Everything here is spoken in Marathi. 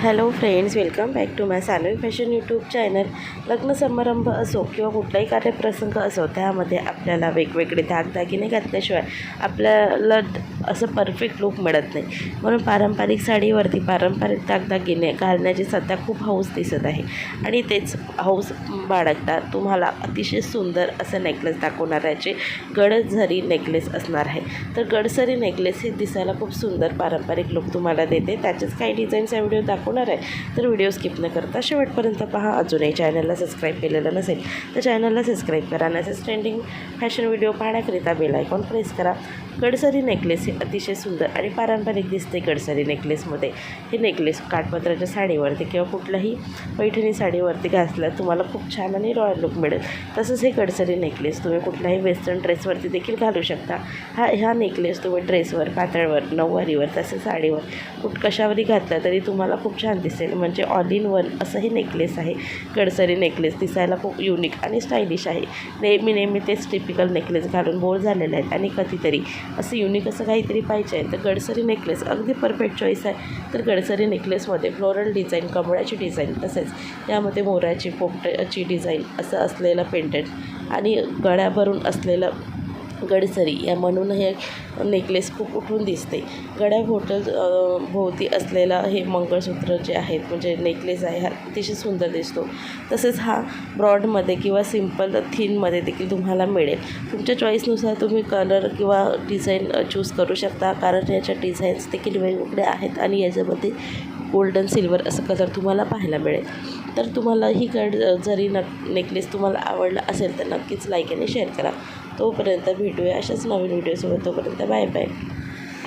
Hello friends, welcome back to my Sanvi fashion YouTube channel. लग्न समारंभ असो किंवा कुठलाही कार्यप्रसंग असो, त्यामध्ये आपल्याला वेगवेगळे दागदागिने घातल्याशिवाय आपल्याला असं परफेक्ट लूक मिळत नाही. म्हणून पारंपरिक साडीवरती पारंपरिक दागदागिने घालण्याची सध्या खूप हौस दिसत आहे. आणि तेच हौस बाळगता तुम्हाला अतिशय सुंदर असं नेकलेस दाखवणाऱ्याचे गडसरी नेकलेस असणार आहे. तर गडसरी नेकलेस हे दिसायला खूप सुंदर पारंपरिक लूक तुम्हाला देते. त्याचेच काही डिझाईनचा व्हिडिओ दाखवणार आहे, तर व्हिडिओ स्किप न करता शेवटपर्यंत पहा. अजूनही चॅनलला सबस्क्राईब केलेलं नसेल तर चॅनलला सबस्क्राईब करा. नसेच ट्रेंडिंग फॅशन व्हिडिओ पाहण्याकरिता बेल आयकॉन प्रेस करा. गडसरी नेकलेस हे अतिशय सुंदर आणि पारंपरिक दिसते. गडसरी नेकलेसमध्ये हे नेकलेस काठपदराच्या साडीवरती किंवा कुठल्याही पैठणी साडीवरती घातल्यास तुम्हाला खूप छान आणि रॉयल लुक मिळेल. तसंच हे गडसरी नेकलेस तुम्ही कुठल्याही वेस्टर्न ड्रेसवरती देखील घालू शकता. ह्या नेकलेस तुम्ही ड्रेसवर, पातळवर, नऊवारीवर, तसेच साडीवर कशावरही घातला तरी तुम्हाला खूप छान दिसेल. म्हणजे ऑल इन वन असं हे नेकलेस आहे. गडसरी नेकलेस दिसायला खूप युनिक आणि स्टायलिश आहे. नेहमी तेच टिपिकल नेकलेस घालून बोर झालेले आहेत आणि कधीतरी असं युनिक असं काहीतरी पाहिजे आहे तर गडसरी नेकलेस अगदी परफेक्ट चॉईस आहे. तर गडसरी नेकलेसमध्ये फ्लोरल डिझाईन, कमळाची डिझाईन, तसेच यामध्ये मोराची, पोपटाची डिझाईन असं असलेलं पेंडेंट आणि गळ्याभरून असलेलं गडसरी या म्हणून हे नेकलेस खूप उठून दिसते. भोवती असलेलं हे मंगळसूत्र जे आहेत म्हणजे नेकलेस आहे हा अतिशय सुंदर दिसतो. तसेच हा ब्रॉडमध्ये किंवा सिम्पल थीनमध्ये देखील तुम्हाला मिळेल. तुमच्या चॉईसनुसार तुम्ही कलर किंवा डिझाईन चूज करू शकता, कारण याच्या डिझाईन्स देखील वेगवेगळे आहेत आणि याच्यामध्ये गोल्डन सिल्वर असं कलर तुम्हाला पाहायला मिळेल. तर तुम्हाला ही जरी नेकलेस तुम्हाला आवडला असेल तर नक्कीच लाईक आणि शेअर करा. तोपर्यंत भेटूया अशाच नवीन व्हिडिओसोबत. तोपर्यंत बाय बाय.